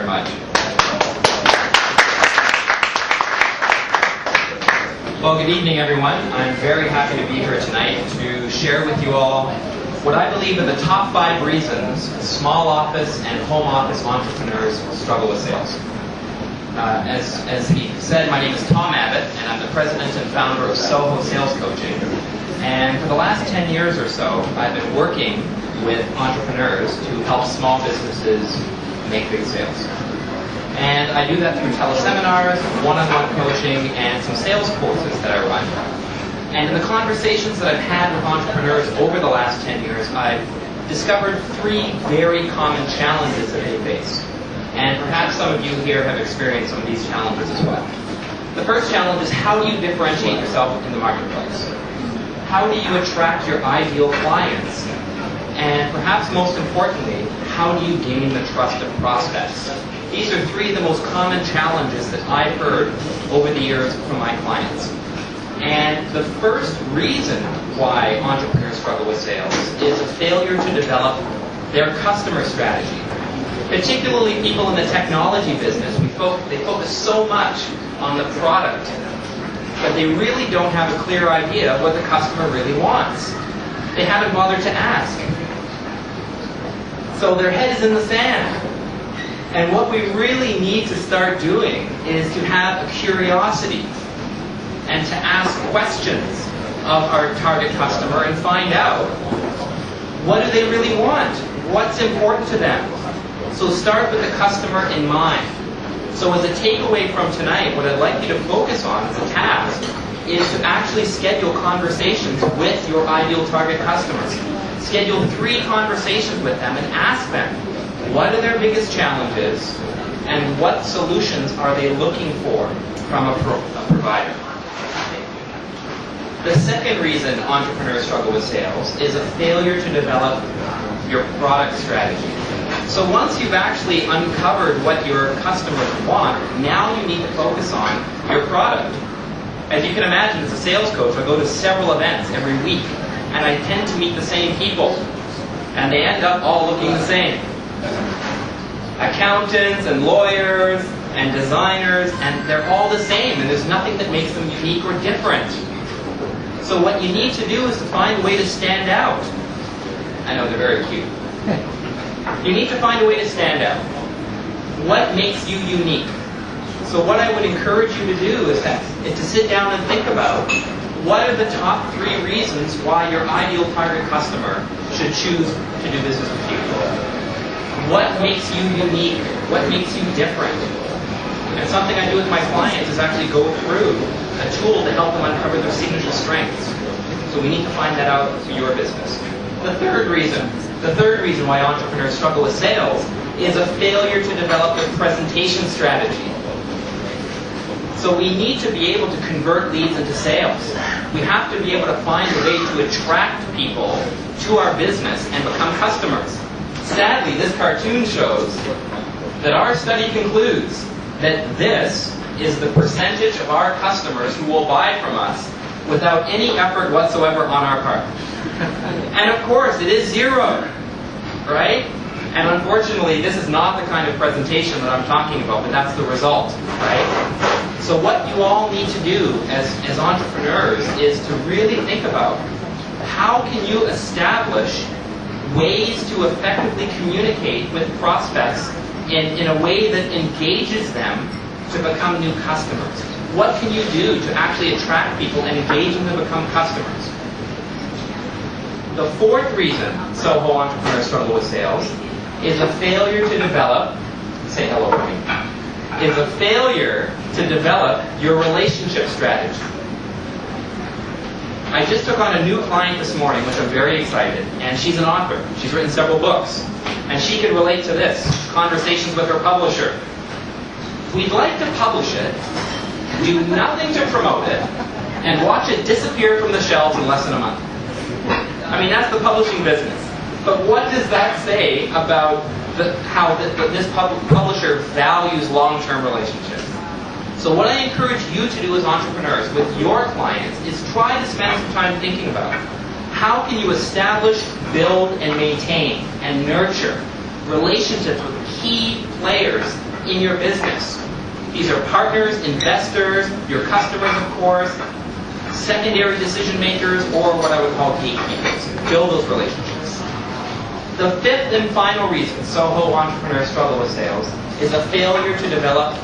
very much. Well, good evening, everyone. I'm very happy to be here tonight to share with you all what I believe are the top 5 reasons small office and home office entrepreneurs struggle with sales. As he said, my name is Tom Abbott, and I'm the president and founder of Soho Sales Coaching. And for the last 10 years or so, I've been working with entrepreneurs to help small businesses make big sales. And I do that through teleseminars, one-on-one coaching, and some sales courses that I run. And in the conversations that I've had with entrepreneurs over the last 10 years, I've discovered 3 very common challenges that they face. And perhaps some of you here have experienced some of these challenges as well. The first challenge is, how do you differentiate yourself in the marketplace? How do you attract your ideal clients? And perhaps most importantly, how do you gain the trust of prospects? These are 3 of the most common challenges that I've heard over the years from my clients. And the first reason why entrepreneurs struggle with sales is a failure to develop their customer strategy. Particularly people in the technology business, they focus so much on the product, but they really don't have a clear idea of what the customer really wants. They haven't bothered to ask. So their head is in the sand. And what we really need to start doing is to have a curiosity and to ask questions of our target customer and find out, what do they really want? What's important to them? So start with the customer in mind. So as a takeaway from tonight, what I'd like you to focus on as a task is to actually schedule conversations with your ideal target customers. Schedule 3 conversations with them and ask them, what are their biggest challenges and what solutions are they looking for from a provider? The second reason entrepreneurs struggle with sales is a failure to develop your product strategy. So once you've actually uncovered what your customers want, now you need to focus on your product. As you can imagine, as a sales coach, I go to several events every week, and I tend to meet the same people, and they end up all looking the same. Accountants and lawyers and designers, and they're all the same, and there's nothing that makes them unique or different. So what you need to do is to find a way to stand out. I know they're very cute. You need to find a way to stand out. What makes you unique? So what I would encourage you to do is to sit down and think about, what are the top 3 reasons why your ideal target customer should choose to do business with you? What makes you unique? What makes you different? And something I do with my clients is actually go through a tool to help them uncover their signature strengths. So we need to find that out for your business. The third reason why entrepreneurs struggle with sales is a failure to develop a presentation strategy. So we need to be able to convert leads into sales. We have to be able to find a way to attract people to our business and become customers. Sadly, this cartoon shows that our study concludes that this is the percentage of our customers who will buy from us without any effort whatsoever on our part. And of course, it is 0, right? And unfortunately, this is not the kind of presentation that I'm talking about, but that's the result, right? So what you all need to do as entrepreneurs is to really think about, how can you establish ways to effectively communicate with prospects in a way that engages them to become new customers? What can you do to actually attract people and engage them to become customers? The 4th reason Soho entrepreneurs struggle with sales is a failure to develop, say hello for me, is a failure to develop your relationship strategy. I just took on a new client this morning, which I'm very excited, and she's an author. She's written several books, and she can relate to this, conversations with her publisher. We'd like to publish it, do nothing to promote it, and watch it disappear from the shelves in less than a month. I mean, that's the publishing business. But what does that say about how this publisher values long-term relationships? So what I encourage you to do as entrepreneurs with your clients is try to spend some time thinking about, how can you establish, build, and maintain and nurture relationships with key players in your business. These are partners, investors, your customers, of course, secondary decision makers, or what I would call gatekeepers. Build those relationships. The fifth and final reason Soho entrepreneurs struggle with sales is a failure to develop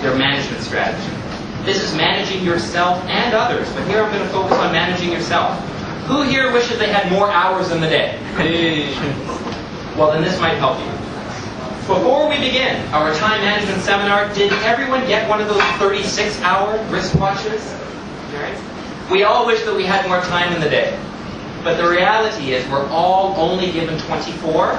their management strategy. This is managing yourself and others, but here I'm going to focus on managing yourself. Who here wishes they had more hours in the day? Well, then this might help you. Before we begin our time management seminar, did everyone get one of those 36-hour wristwatches? Right? We all wish that we had more time in the day. But the reality is we're all only given 24,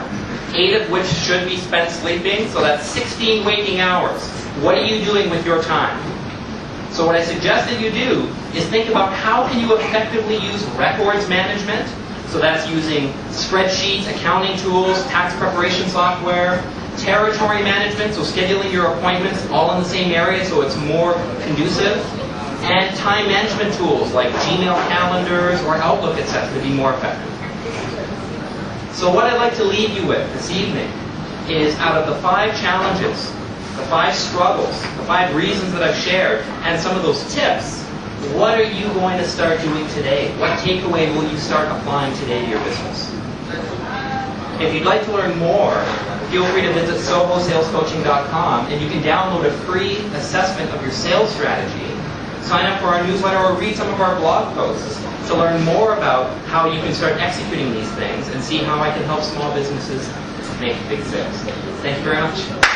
8 of which should be spent sleeping, so that's 16 waking hours. What are you doing with your time? So what I suggest that you do is think about how can you effectively use records management. So that's using spreadsheets, accounting tools, tax preparation software, territory management, so scheduling your appointments all in the same area so it's more conducive, and time management tools like Gmail calendars or Outlook, etc. to be more effective. So what I'd like to leave you with this evening is out of the 5 challenges, the 5 struggles, the 5 reasons that I've shared, and some of those tips, what are you going to start doing today? What takeaway will you start applying today to your business? If you'd like to learn more, feel free to visit sohosalescoaching.com and you can download a free assessment of your sales strategy, sign up for our newsletter, or read some of our blog posts to learn more about how you can start executing these things and see how I can help small businesses make big sales. Thank you very much.